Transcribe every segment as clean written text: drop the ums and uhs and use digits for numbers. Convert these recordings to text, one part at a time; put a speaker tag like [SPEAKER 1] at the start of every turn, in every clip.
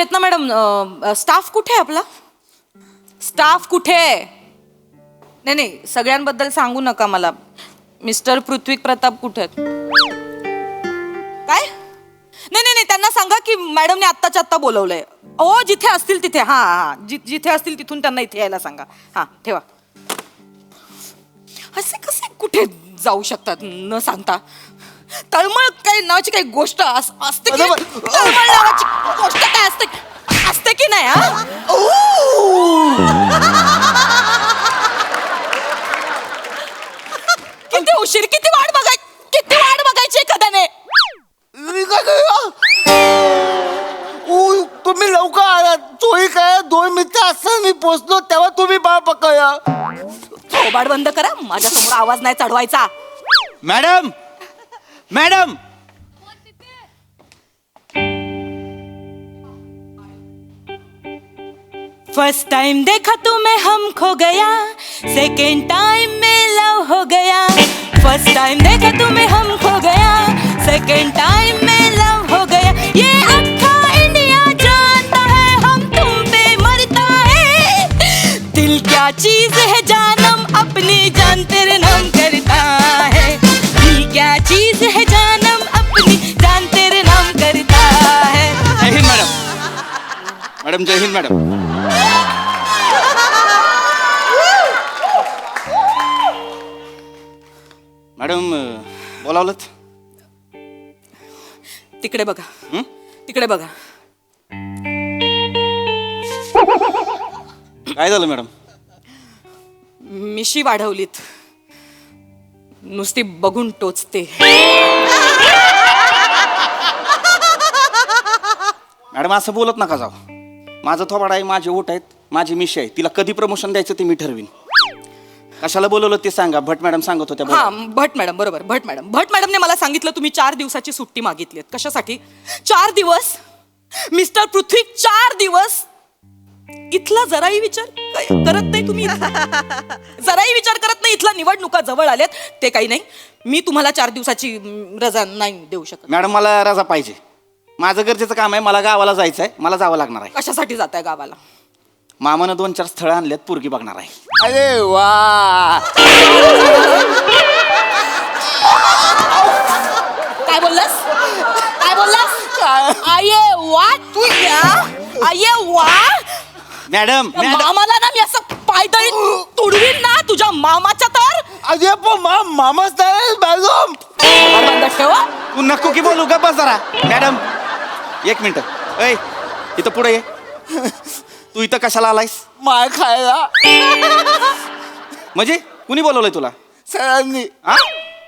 [SPEAKER 1] चेतना madam, staff कुठे आहे आपला? स्टाफ कुठे आहे? नाही नाही, सगळ्यांबद्दल सांगू नका मला. मिस्टर पृथ्वी प्रताप कुठे आहेत? काय? नाही नाही नाही, त्यांना सांगा की मॅडमने आत्ताच्या आत्ता बोलवलंय. हो, जिथे असतील तिथे. हा हा, जिथे असतील तिथून त्यांना इथे यायला सांगा. हा, ठेवा. असे कसे कुठे जाऊ शकतात न सांगता? तळमळ काही नावाची काही गोष्ट असते की? तळमळ नावाची गोष्ट काय असते की नाही? हा, किती उशीर, किती वाट बघायची एखाद्याने.
[SPEAKER 2] तुम्ही लवकर आलात. चोरी काय 2 मिनिटं असताना मी पोचलो तेव्हा तुम्ही बाळ पकडा.
[SPEAKER 1] थोबाड बंद करा, माझ्यासमोर आवाज नाही चढवायचा.
[SPEAKER 3] मॅडम मॅडम
[SPEAKER 1] फर्स्ट टाइम देखा तुम्हें हम खो गया, सेकेंड टाइम में लव हो गया. फर्स्ट टाइम देखा तुम्हें हम खो गया, सेकेंड टाइम में लव हो गया. ये अक्खा इंडिया जानता है हम तुम पे मरता है. दिल क्या चीज है जानम अपनी जान तेरे नाम करता है. दिल क्या चीज है जानम अपनी जान तेरे नाम करता है.
[SPEAKER 3] जय हिंद मॅडम. मॅडम जय हिंद मॅडम. मॅडम बोलावलं?
[SPEAKER 1] तिकडे बघा. तिकडे बघा.
[SPEAKER 3] काय झालं मॅडम?
[SPEAKER 1] मिशी वाढवलीत. नुसती बघून टोचते.
[SPEAKER 3] मॅडम असं बोलत नका जाऊ. माझं थोबाड आहे, माझे ओठ आहेत, माझी मिशी आहे. तिला कधी प्रमोशन द्यायचं ते मी ठरवीन. कशाला बोलवलं ते सांगा. भट मॅडम सांगत होत्या.
[SPEAKER 1] हा, भट मॅडम, बरोबर. भट मॅडमने मला सांगितलं तुम्ही 4 दिवसाची सुट्टी मागितलीत. कशासाठी? 4 दिवस? मिस्टर पृथ्वी 4 दिवस? इथला जराही विचार करत नाही तुम्ही. जराही विचार करत नाही. इथला निवडणुका जवळ आल्यात ते काही नाही. मी तुम्हाला 4 दिवसाची रजा नाही देऊ शकत.
[SPEAKER 3] मॅडम मला रजा पाहिजे. माझं गरजेचं काम आहे. मला गावाला जायचं आहे. मला जावं लागणार आहे.
[SPEAKER 1] कशासाठी जात आहे गावाला?
[SPEAKER 3] मामानं 2-4 स्थळं आणल्यात. पोरगी बघणार आहे.
[SPEAKER 2] अरे वा.
[SPEAKER 1] काय बोललास? काय बोललास? आये वा तू या. आये वा.
[SPEAKER 3] मॅडम
[SPEAKER 1] मामाला ना मी असं पायदळी तुडवीन ना तुझ्या मामाच्या तर.
[SPEAKER 2] अरे पण मामाच नाही मॅडम.
[SPEAKER 1] बंद ठेवा.
[SPEAKER 3] तू नको की बोलू का? बस जरा. Madam 1 minute. ऐ इथं पुढे ये. तू इथं कशाला आलायस?
[SPEAKER 2] मार खायला.
[SPEAKER 3] म्हणजे कुणी बोलवलंय तुला?
[SPEAKER 2] सरांनी.
[SPEAKER 3] हा?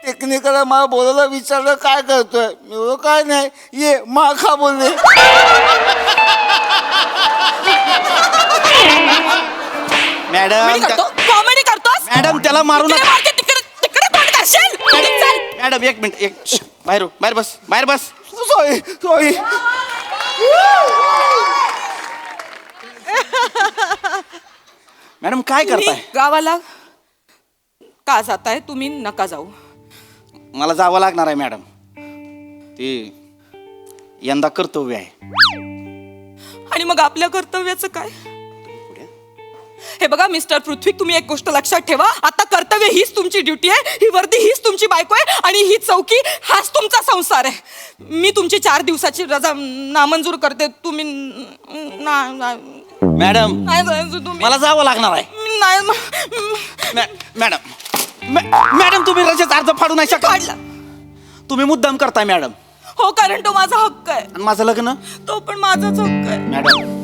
[SPEAKER 2] टेक्निकल मला बोलायला विचारलं काय करतोय. मी बोललो काय नाही, ये मार खा बोलले.
[SPEAKER 3] मॅडम
[SPEAKER 1] कॉमेडी करतोस?
[SPEAKER 3] मॅडम त्याला मारू नका.
[SPEAKER 1] तिकडे कोण करशील?
[SPEAKER 3] Madam 1 minute. बाहेर बस. बाहेर बस.
[SPEAKER 2] सॉरी.
[SPEAKER 3] मॅडम काय करताय?
[SPEAKER 1] गावाला का जाताय तुम्ही? नका जाऊ.
[SPEAKER 3] मला जावं लागणार आहे मॅडम. ते यंदा कर्तव्य आहे.
[SPEAKER 1] आणि मग आपल्या कर्तव्याचं काय? हे बघा मिस्टर पृथ्वी, तुम्ही एक गोष्ट लक्षात ठेवा. आता कर्तव्य हीच तुमची ड्युटी आहे. ही वर्दी हीच तुमची बायको आहे. आणि ही चौकी हाच तुमचा संसार आहे. मी तुमची 4 दिवसाची रजा नामंजूर करते. तुम्ही
[SPEAKER 3] मॅडम
[SPEAKER 1] नाही जायचं तुम्ही.
[SPEAKER 3] मला जावं लागणार आहे. मॅडम तुम्ही रजेचा अर्ज फाडू नाही शकत.
[SPEAKER 1] काढला.
[SPEAKER 3] तुम्ही मुद्दाम करताय मॅडम.
[SPEAKER 1] हो, कारण तो माझा हक्क आहे.
[SPEAKER 3] आणि माझं लग्न?
[SPEAKER 1] तो पण माझाच हक्क आहे.
[SPEAKER 3] मॅडम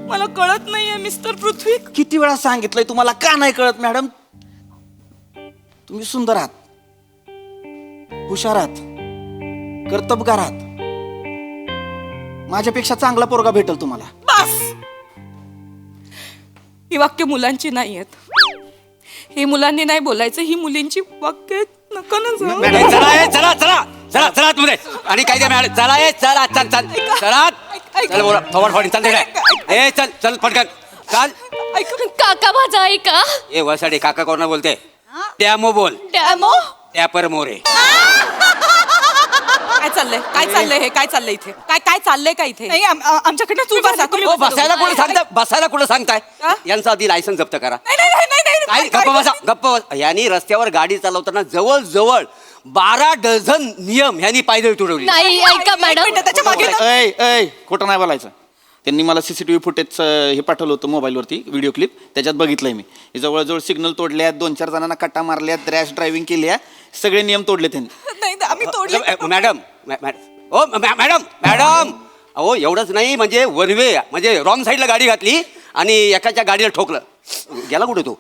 [SPEAKER 1] मला कळत नाहीये मिस्टर पृथ्वी.
[SPEAKER 3] किती वेळा सांगितलंय तुम्हाला, का नाही कळत मॅडम? तुम्ही सुंदर आहात, हुशार आहात, कर्तबगार आहात. माझ्यापेक्षा चांगला पोरगा भेटेल तुम्हाला.
[SPEAKER 1] बस. ही वाक्य मुलांची नाही आहेत. ही मुलांनी नाही बोलायचं. ही मुलींची वाक्य आहेत. नका ना जाऊ.
[SPEAKER 3] मॅडम
[SPEAKER 4] चला आतमध्ये. आणि काय द्या मॅडम. चला चल बोला. थोबड फोडी चल तिकडे. चल पटकन चल.
[SPEAKER 5] काका माझा ऐका.
[SPEAKER 4] ए वसाडे काका कोणा बोलते? टॅमो बोल.
[SPEAKER 5] टॅमो.
[SPEAKER 4] टॅपर मोरे.
[SPEAKER 1] काय चाललंय काय चाललंय हे काय चाललंय इथे काय काय चाललंय का इथे नाही आमच्याकडनं तुम्ही बसा तुम्ही
[SPEAKER 4] ओ,
[SPEAKER 1] बसा.
[SPEAKER 4] बसायला कुठे सांगताय बसायला कुठे सांगताय
[SPEAKER 1] हा?
[SPEAKER 4] यांचा आधी लायसन्स जप्त करा
[SPEAKER 1] नाही, नाही, नाही, नाही,
[SPEAKER 4] काय
[SPEAKER 1] नाही,
[SPEAKER 4] गप्प
[SPEAKER 1] नाही,
[SPEAKER 4] बसा गप्प बसा. यांनी रस्त्यावर गाडी चालवताना जवळ 12 डझन नियम ह्यांनी पायदळी तुडवली
[SPEAKER 5] नाही ऐका
[SPEAKER 1] एक
[SPEAKER 5] मॅडम
[SPEAKER 1] मिनिट, त्याच्या मागे ना-
[SPEAKER 3] ऐ ऐ खोटं नाही बोलायचं. त्यांनी मला सीसीटीव्ही फुटेज हे पाठवलं होतं मोबाईलवरती व्हिडिओ क्लिप त्याच्यात बघितलंय मी हे जवळजवळ सिग्नल तोडल्यात 2-4 जणांना कट्टा मारल्यात रॅश ड्रायव्हिंग केल्या सगळे नियम तोडले त्यांनी.
[SPEAKER 1] नाही आम्ही तोडले
[SPEAKER 4] मॅडम मॅडम अहो एवढंच नाही म्हणजे वनवे म्हणजे रॉंग साईडला गाडी घातली आणि एकाच्या गाडीला ठोकलं गेला कुठे तो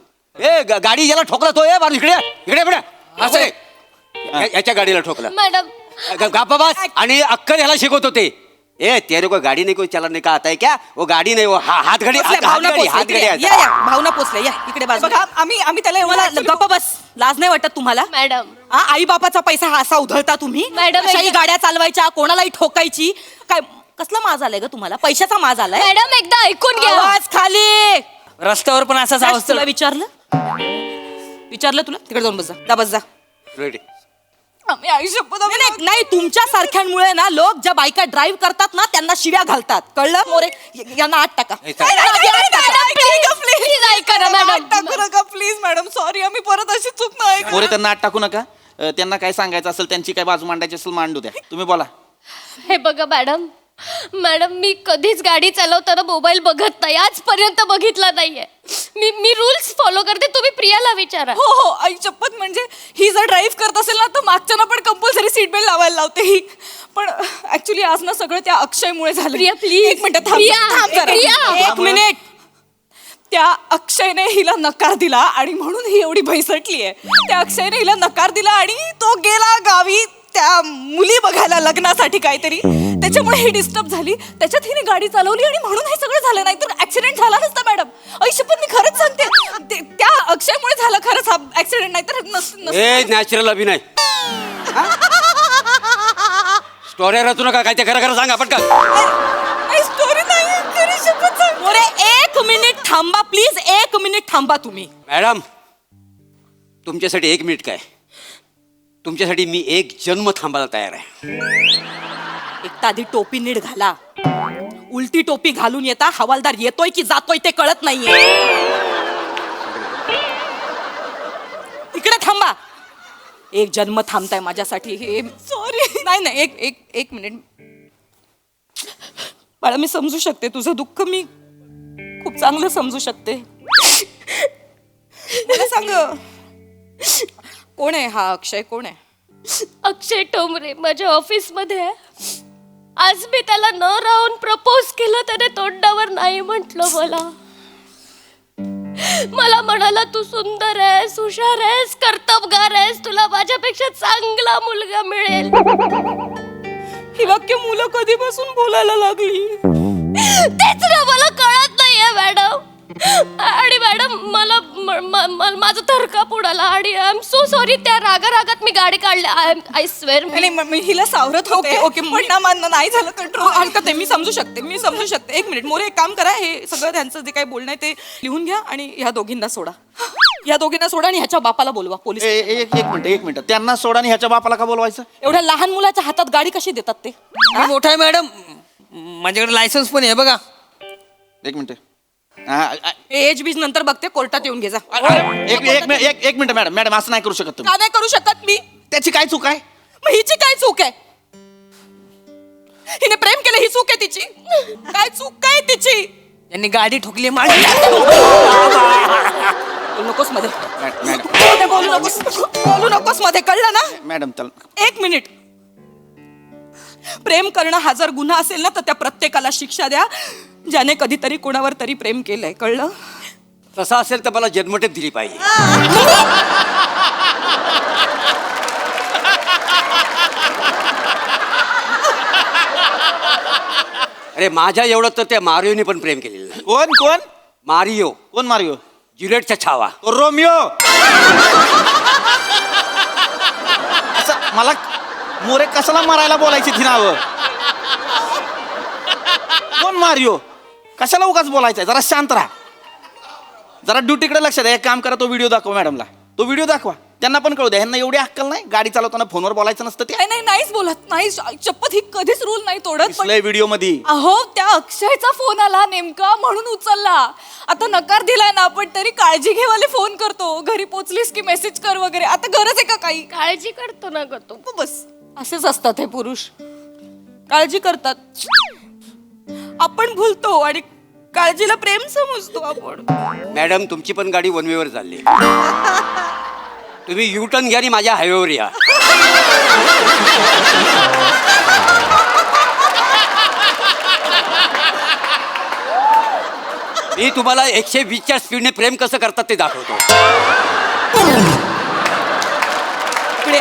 [SPEAKER 4] गाडी याला ठोकला तो बाजू इकडे पुढे असं आहे. याच्या गाडीला ठोकलं
[SPEAKER 5] मॅडम
[SPEAKER 4] गापाबास आणि अक्कल ह्याला शिकवत होते तेरे को गाडी नाही कोई चला नाही का आता है क्या वो गाडी नाही वो हात गाडी
[SPEAKER 1] भावना पोचल्या,
[SPEAKER 4] हात
[SPEAKER 1] इकडे या, या, भावना पोचल्या या इकडे बाजू बघा आम्ही त्याला एवढा गप्पा बस लाज नाही वाटत तुम्हाला
[SPEAKER 5] मॅडम
[SPEAKER 1] आई बापाचा पैसा हा असा उधळता तुम्ही
[SPEAKER 5] मॅडम,
[SPEAKER 1] अशाही
[SPEAKER 5] एकदा-
[SPEAKER 1] गाड्या चालवायच्या कोणालाही ठोकायची काय कसला माज आलाय ग तुम्हाला पैशाचा माज आलाय
[SPEAKER 5] मॅडम एकदा ऐकून घ्या
[SPEAKER 1] आवाज खाली
[SPEAKER 6] रस्त्यावर पण असाच आवाज
[SPEAKER 1] तुला विचारलं तुला तिकडे जाऊन बस जा
[SPEAKER 4] रेडी
[SPEAKER 1] आम्ही आई शपथ नाही तुमच्या सारख्यांमुळे ना लोक ज्या बायका ड्राईव्ह करतात ना त्यांना शिव्या घालतात कळलं मोरे यांना 8 टाका
[SPEAKER 5] प्लीज ऐका ना मॅडम
[SPEAKER 1] टाकू नका प्लीज मॅडम सॉरी आम्ही परत अशी चूक नाही
[SPEAKER 3] मोरे त्यांना आत टाकू नका. त्यांना काय सांगायचं असेल त्यांची काय बाजू मांडायची असेल मांडू द्या तुम्ही बोला.
[SPEAKER 5] हे बघा मॅडम मी कधीच गाडी चालवताना मोबाईल बघत नाही आजपर्यंत बघितला नाहीये मी रूल्स फॉलो करते तुम्ही प्रियाला विचारा
[SPEAKER 1] हो आई शपथ म्हणजे ही जर ड्राईव्ह करत असेल ना तर मागच्याना पण कंपल्सरी सीट बेल्ट लावायला लावते ही पण ऍक्च्युली आज ना सगळं त्या अक्षयमुळे झालं
[SPEAKER 5] प्रिया, please.
[SPEAKER 1] एक मिनिट
[SPEAKER 5] प्रिया.
[SPEAKER 1] एक मिनिट त्या अक्षयने हिला नकार दिला आणि म्हणून ही एवढी भैसटली आहे त्या अक्षयने हिला नकार दिला आणि तो गेला गावी त्या मुली बघायला लग्नासाठी काहीतरी त्याच्यामुळे ही डिस्टर्ब झाली त्याच्यात हिने गाडी चालवली आणि म्हणून हे सगळं झालं नाही तर ऍक्सिडेंट झाला नसता मॅडम पण मी खरंच सांगते त्या अक्षयमुळे झालं खरंच हा ऍक्सिडेंट नाही तर
[SPEAKER 4] नॅचरल अभिनय स्टोरी रचू नका काय ते खरं सांगा पटकन
[SPEAKER 1] स्टोरी नाही खरी शपथ सांगते. 1 मिनिट थांबा प्लीज 1 मिनिट थांबा तुम्ही
[SPEAKER 4] मॅडम तुमच्यासाठी 1 मिनिट काय तुमच्यासाठी मी 1 जन्म थांबायला तयार आहे
[SPEAKER 1] एक तर आधी टोपी नीट घाला उलटी टोपी घालून येता हवालदार येतोय की जातोय ते कळत नाहीये इकडे थांबा 1 जन्म थांबताय माझ्यासाठी हे सॉरी नाही एक मिनिट बाळा मी समजू शकते तुझं दुःख मी खूप चांगलं समजू शकते मला सांग कोण आहे हा अक्षय कोण आहे
[SPEAKER 5] अक्षय टोमरे माझ्या ऑफिस मध्ये आहे आज मी त्याला न राहून प्रपोज केलं त्याने तोंडावर नाही म्हटलं मला म्हणाला तू सुंदर आहेस हुशार आहेस कर्तबगार आहेस तुला माझ्यापेक्षा चांगला मुलगा मिळेल
[SPEAKER 1] ही वाक्य मुलं कधीपासून बोलायला लागली
[SPEAKER 5] तेच ना मला कळत नाहीये मॅडम आणि मॅडम मला माझा थरकाप उडाला आणि आय एम सो सॉरी त्या रागात मी गाडी काढली आय स्वेअर
[SPEAKER 1] मी हिला सावरत होते ओके पण ना मानणं नाही झालं कंट्रोल हरकत आहे मी समजू शकते 1 मिनिट मोरे एक काम करा हे सगळं त्यांचं जे काही बोलणं आहे ते लिहून घ्या आणि ह्या दोघींना सोडा आणि ह्याच्या बापाला बोलवा पोलीस
[SPEAKER 3] एक मिनिट त्यांना सोडा आणि ह्याच्या बापाला का बोलवायचं.
[SPEAKER 1] एवढ्या लहान मुलाच्या हातात गाडी कशी देतात ते
[SPEAKER 6] मी मोठा आहे मॅडम माझ्याकडे लायसन्स पण आहे बघा
[SPEAKER 3] 1 मिनिट
[SPEAKER 1] एज बीज नंतर बघते कोर्टात येऊन घे जा
[SPEAKER 3] एक मिनिट मॅडम असं नाही करू शकत तुम्ही
[SPEAKER 1] का नाही करू शकत मी
[SPEAKER 3] त्याची काय चूक आहे.
[SPEAKER 1] मग हिची काय चूक आहे हिने प्रेम केलं ही चूक आहे तिची काय चूक काय तिची
[SPEAKER 6] यांनी गाडी ठोकली माझी
[SPEAKER 1] बोलू नकोस मध्ये
[SPEAKER 3] मॅडम
[SPEAKER 1] बोलू नकोस मध्ये कळलं ना
[SPEAKER 3] मॅडम चल
[SPEAKER 1] 1 मिनिट प्रेम करणं हा जर गुन्हा असेल ना तर त्या प्रत्येकाला शिक्षा द्या ज्याने कधीतरी कोणावर तरी प्रेम केलंय कळलं
[SPEAKER 4] तसं असेल तर मला जन्मठेप दिली पाहिजे अरे माझ्या एवढं तर त्या मारिओने पण प्रेम केलेलं नाही.
[SPEAKER 3] कोण मारियो
[SPEAKER 4] ज्युलिएटचा छावा
[SPEAKER 3] रोमियो असं मला मोरे कशाला मारायला बोलायची ती नावं कोण मारियो कशाला उगाच बोलायचंय जरा शांत राहा जरा ड्युटीकडे लक्ष द्या एक काम करा तो व्हिडिओ दाखवा मॅडमला तो व्हिडिओ दाखवा त्यांना पण कळू द्या, ह्यांना एवढी अक्कल नाही, गाडी चालवताना फोनवर बोलायचं नसतं ते.
[SPEAKER 1] नाही नाही नाहीच बोलत नाही, शपथ ही कधीच रूल नाही तोडत. पण
[SPEAKER 3] व्हिडिओ मध्ये
[SPEAKER 1] अहो त्या अक्षयचा फोन आला नेमका म्हणून उचलला. आता नकार दिलाय ना आपण तरी काळजी घेवाले फोन करतो, घरी पोचलीस की मेसेज कर वगैरे. आता गरज आहे का काही?
[SPEAKER 5] काळजी करतो ना ग तू.
[SPEAKER 1] बस असेच असतात हे पुरुष, काळजी करतात. आपण भूलतो आणि काळजीला प्रेम समजतो आपण.
[SPEAKER 4] मॅडम तुमची पण गाडी वन वेवर चालली. तुम्ही यू टर्न घ्या आणि माझ्या हायवेवर या. मी तुम्हाला 120च्या स्पीडने प्रेम कसं करतात ते दाखवतो.
[SPEAKER 1] इकडे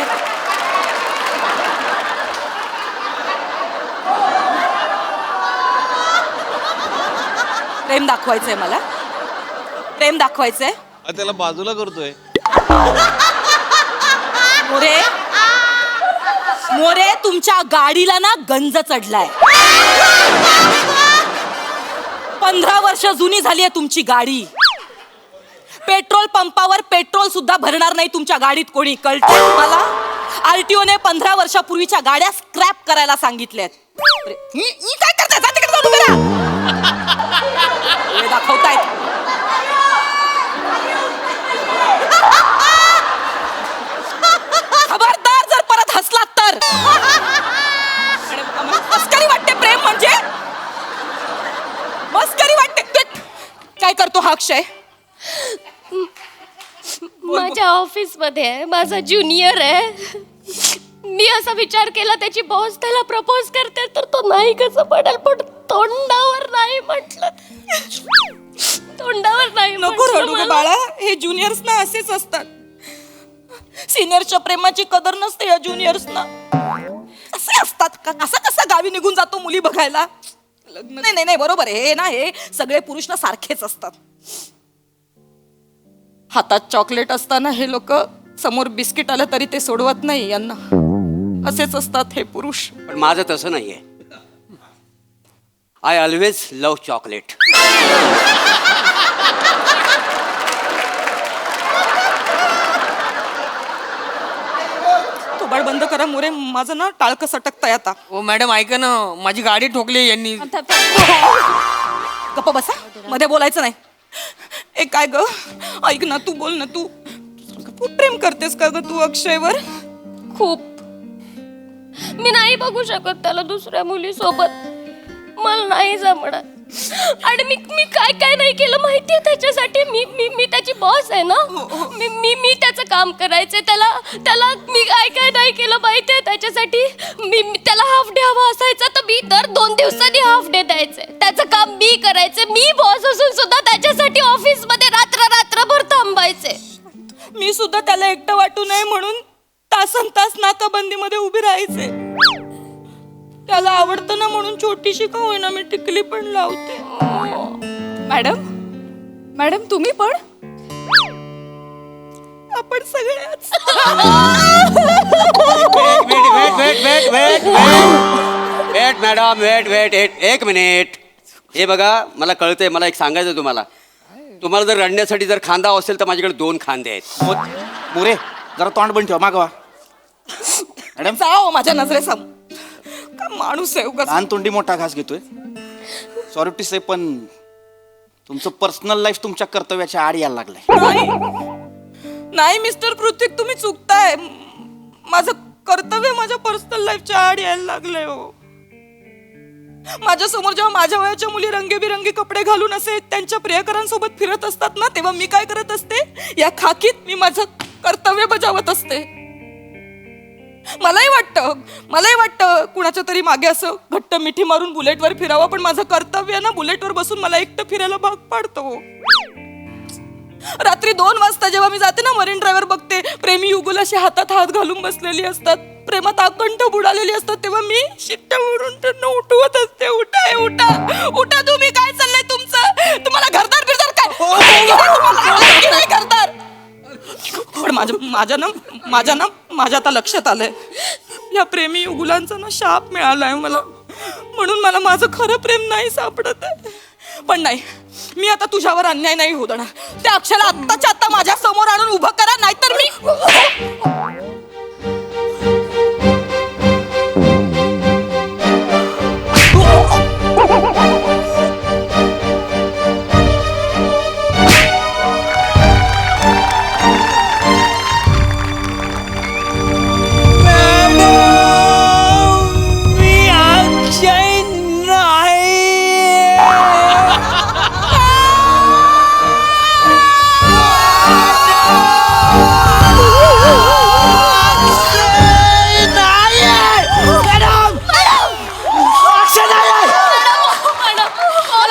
[SPEAKER 1] प्रेम दाखवायचंय मला, प्रेम दाखवायचंय.
[SPEAKER 7] त्याला बाजूला करतोय.
[SPEAKER 1] मोरे मोरे तुमच्या गाडीला ना गंज चढलाय. 15 वर्ष जुनी झाली आहे तुमची गाडी. पेट्रोल पंपावर पेट्रोल सुद्धा भरणार नाही तुमच्या गाडीत कोणी, कळतंय तुम्हाला? आरटीओने 15 वर्षापूर्वीच्या गाड्या स्क्रॅप करायला सांगितल्यात. काय करताय? जा तिकडे जाऊन उभे राहा. हे दाखवतायत. खबरदार जर परत हसलात तर. मस्करी वाटते प्रेम म्हणजे, मस्करी वाटते. काय करतो हा अक्षय?
[SPEAKER 5] माझ्या ऑफिस मध्ये माझा ज्युनियर आहे. मी असा विचार केला त्याची बॉस त्याला प्रपोज करते तर तो नाही कसं पडेल, पण तोंडावर नाही म्हटलं. तोंडावर नाही
[SPEAKER 1] नको
[SPEAKER 5] म्हटलं
[SPEAKER 1] रडू ग
[SPEAKER 5] मला.
[SPEAKER 1] बाळा, हे ज्युनियर्स ना असेच असतात. सिनियरच्या प्रेमाची कदर नसते या ज्युनियर्सना. असे असतात का? असं कसं गावी निघून जातो मुली बघायला? नाही नाही नाही बरोबर आहे हे ना, हे सगळे पुरुष ना सारखेच असतात. हातात चॉकलेट असताना हे लोक समोर बिस्किट आलं तरी ते सोडवत नाही यांना. असेच असतात हे पुरुष.
[SPEAKER 4] पण माझं तसं नाहीये. I always love chocolate.
[SPEAKER 1] थोबाड बंद करा मोरे, माझं ना टाळकं सटकताय आता.
[SPEAKER 6] ओ मॅडम ऐका ना, माझी गाडी ठोकली यांनी.
[SPEAKER 1] गप्प बसा, मध्ये बोलायचं नाही. ए काय ग, ऐक ना, तू बोल ना. तू प्रेम करतेस का ग तू अक्षयवर?
[SPEAKER 5] खूप. मी नाही बघू शकत त्याला दुसऱ्या मुलीसोबत, मला नाही जमणार. आणि मी काय काय नाही केलं माहितीये त्याच्यासाठी. मी त्याची बॉस आहे ना. मी त्याचं काम करायचंय. त्याला मी काय नाही केलं माहितीये त्याच्यासाठी. मी त्याला हाफ डे हवा असायचा तर मी दर 2 दिवसांनी हाफ डे द्यायचे. त्याचं काम मी करायचे. मी बॉस असून सुद्धा त्याच्यासाठी ऑफिस मध्ये रात्रभर थांबायचे.
[SPEAKER 1] मी सुद्धा त्याला एकटं वाटू नये म्हणून तासन तास नाकाबंदीमध्ये उभी राहायचे. त्याला आवडतं ना म्हणून छोटीशी का होईना मी टिकली पण लावते. मॅडम तुम्ही पण? आपण सगळ्याच.
[SPEAKER 4] Wait madam, wait. एक मिनिट. हे बघा, मला कळतंय, मला एक सांगायचं तुम्हाला जर रडण्यासाठी जर खांदा असेल तर माझ्याकडे 2 खांदे आहेत.
[SPEAKER 3] मोरे जरा तोंड बंद ठेवा, मागवा. मॅडम
[SPEAKER 1] जाओ माझ्या नजरेसमोर. का माणूस आहे उगाच.
[SPEAKER 3] लहान तोंडी मोठा घास घेतोय. सॉरी टू से, पण तुमचं पर्सनल लाईफ तुमच्या कर्तव्याच्या आड यायला लागलंय.
[SPEAKER 1] नाही मिस्टर पृथ्वीक, तुम्ही चुकताय. माझं कर्तव्य माझ्या पर्सनल लाईफच्या आड यायला लागलंय हो. माझ्या समोर जेव्हा माझ्या वयाच्या मुली रंगीबिरंगी कपडे घालून असे त्यांच्या प्रियकरांसोबत फिरत असतात ना, तेव्हा मी काय करत असते? या खाकीत मी माझं कर्तव्य बजावत असते. मलाही वाटतं कुणाच्या तरी मागे असं घट्ट मिठी मारून बुलेटवर फिरावं, पण माझं कर्तव्य ना बुलेटवर बसून मला एकटं फिरायला भाग पाडतो. रात्री 2 वाजता जेव्हा मी जाते ना मरीन ड्रायव्हर बघते, प्रेमी युगुल अशी हातात हात घालून बसलेली असतात, प्रेमात आकंठ बुडालेली असतात, तेव्हा मी शिट्ट्या म्हणून त्यांना उठवत असते. उठा तुम्ही, काय चाललंय तुमचं? तुम्हाला घरदार बिरदार काय घरदार? पण माझ्या आता लक्षात आलंय, या प्रेमी युगुलांचा ना शाप मिळालाय मला, म्हणून मला माझं खरं प्रेम नाही सापडत आहे. पण नाही, मी आता तुझ्यावर अन्याय नाही होऊ देणार. त्या अक्षयला आत्ताच्या आत्ता माझ्या समोर आणून उभं करा, नाहीतर मी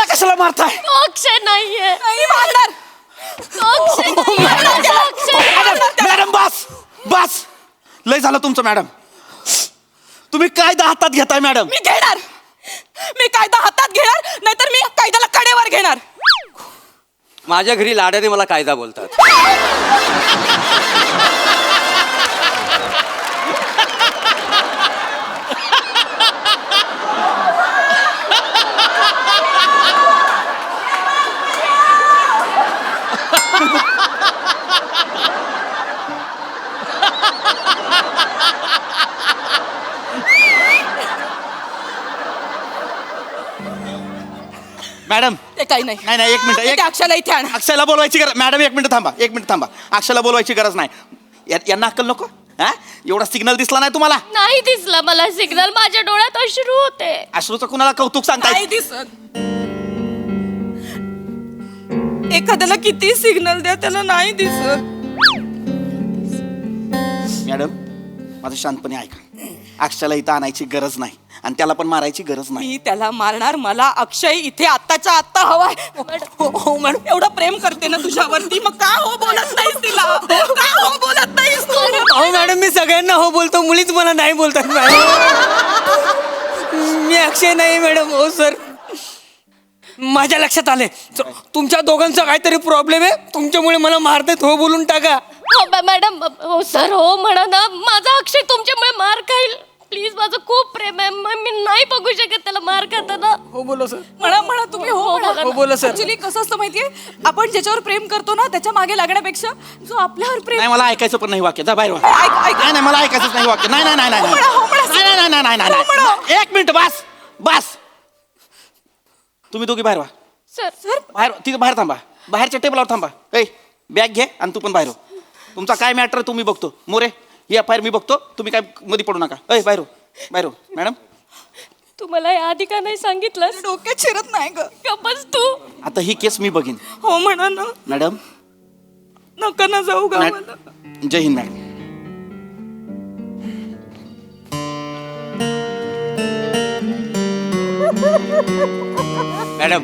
[SPEAKER 3] कशाला मारताय?
[SPEAKER 5] तो अक्षय नाहीये.
[SPEAKER 1] नाही मारणार.
[SPEAKER 5] तो अक्षय नाहीये. माझा अक्षय.
[SPEAKER 3] मॅडम बस बस, लय झालं तुमचं. मॅडम तुम्ही कायदा हातात घेताय. मॅडम
[SPEAKER 1] मी घेणार, मी कायदा हातात घेणार, नाहीतर मी कायद्याला कडेवर घेणार.
[SPEAKER 4] माझ्या घरी लाडाने मला कायदा बोलतात.
[SPEAKER 3] मॅडम
[SPEAKER 1] ते काही नाही.
[SPEAKER 3] नाही नाही, एक मिनिट.
[SPEAKER 1] त्या अक्षयला इथे आण.
[SPEAKER 3] अक्षयला बोलवायची गरज. मॅडम एक मिनिट थांबा, एक मिनिट थांबा. अक्षयला बोलवायची गरज नाही. यांना अक्कल नको? हा, एवढा सिग्नल दिसला नाही तुम्हाला?
[SPEAKER 5] नाही दिसला मला सिग्नल. माझ्या डोळ्यात अश्रू होते.
[SPEAKER 3] अश्रूचं कुणाला कौतुक सांगताय?
[SPEAKER 1] नाही दिसत. एखाद्याला किती सिग्नल द्या, त्याला नाही दिसत.
[SPEAKER 3] मॅडम माझं शांतपणे ऐका. अक्षयला इथं आणायची गरज नाही आणि त्याला पण मारायची गरज नाही.
[SPEAKER 1] मी त्याला मारणार. मला अक्षय इथे आत्ताच्या आत्ता हवाय. हो मॅडम, एवढं प्रेम करते ना तुझ्यावरती, मग का हो बोलत नाहीस तिला? का हो बोलत नाहीस तू?
[SPEAKER 6] अहो मॅडम, मी सगळ्यांना हो बोलतो, मुलीच मला नाही बोलतात मॅडम. मी अक्षय नाही मॅडम. हो सर, माझ्या लक्षात आले तुमच्या दोघांचा काहीतरी प्रॉब्लेम आहे. तुमच्यामुळे मला मारतात. हो बोलून टाका.
[SPEAKER 5] हो मॅडम. हो सर, हो म्हणा ना. माझा अक्षय तुमच्यामुळे मार खाईल. प्लीज, माझं खूप प्रेम आहे. मी नाही बघू शकत त्याला मार खाताना.
[SPEAKER 6] हो बोला सर.
[SPEAKER 1] म्हणा तुम्ही हो
[SPEAKER 5] हो
[SPEAKER 1] म्हणा.
[SPEAKER 6] हो बोला सर.
[SPEAKER 1] ऍक्च्युली कसं असतं माहितीये, आपण ज्याच्यावर प्रेम करतो ना, त्याच्या मागे लागण्यापेक्षा जो आपल्यावर प्रेम.
[SPEAKER 3] नाही, मला ऐकायचं पण नाही वाक्य. जा बाहेर व्हा.
[SPEAKER 1] ऐक.
[SPEAKER 3] नाही नाही, मला ऐकायचंच नाही वाक्य. नाही नाही नाही नाही
[SPEAKER 1] हो म्हणा, हो म्हणा.
[SPEAKER 3] नाही नाही नाही नाही
[SPEAKER 1] हो म्हणा.
[SPEAKER 3] नाही. एक मिनिट, बस बस. तुम्ही दोघी बाहेर व्हा.
[SPEAKER 5] सर
[SPEAKER 3] बाहेर तिथे बाहेर थांबा. बाहेरच्या टेबलावर थांबा. ए, बॅग घे आणि तू पण बाहेर हो. तुमचा काय मॅटर तुम्ही बघतो. मोरे, ही एफ आय आर मी बघतो. तुम्ही काय मध्ये पडू नका. ए, बाहेर हो, बाहेर हो. मॅडम
[SPEAKER 5] तू मला या आधी का नाही सांगितलं?
[SPEAKER 1] डोक्यात शिरत नाही ग.
[SPEAKER 5] बस तू.
[SPEAKER 3] आता ही केस मी बघीन.
[SPEAKER 1] हो म्हणा ना.
[SPEAKER 3] मॅडम
[SPEAKER 1] नका ना जाऊ गावाला.
[SPEAKER 3] जय हिंद मॅडम.
[SPEAKER 4] मॅडम,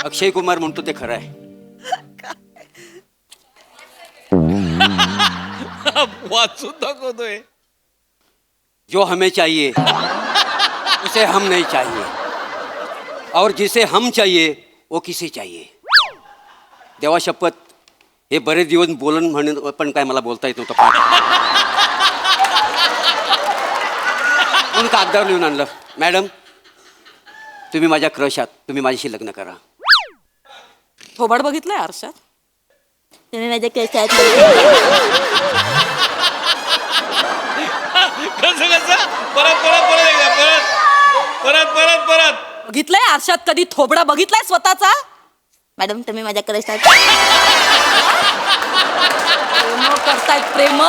[SPEAKER 4] अक्षय कुमार म्हणतो ते खरं आहे.
[SPEAKER 3] वाचून दाखवतोय.
[SPEAKER 4] जो हमें चाहिए उसे हम नहीं चाहिए, और जिसे हम चाहिए वो किसे चाहिए. देवा शपथ, हे बरेच दिवस बोलन म्हणून पण काय मला बोलता येत नव्हतं. म्हणून कागदावर लिहून आणलं. मॅडम, तुम्ही माझ्या क्रश आहात. तुम्ही माझ्याशी लग्न करा.
[SPEAKER 1] थोबाड बघितलंय आरशात?
[SPEAKER 5] तुम्ही माझ्या केसात.
[SPEAKER 1] बघितलंय आरशात कधी थोबडा बघितलाय स्वतःचा?
[SPEAKER 5] मॅडम, तुम्ही माझ्या केसात.
[SPEAKER 1] प्रेम करतायत प्रेम.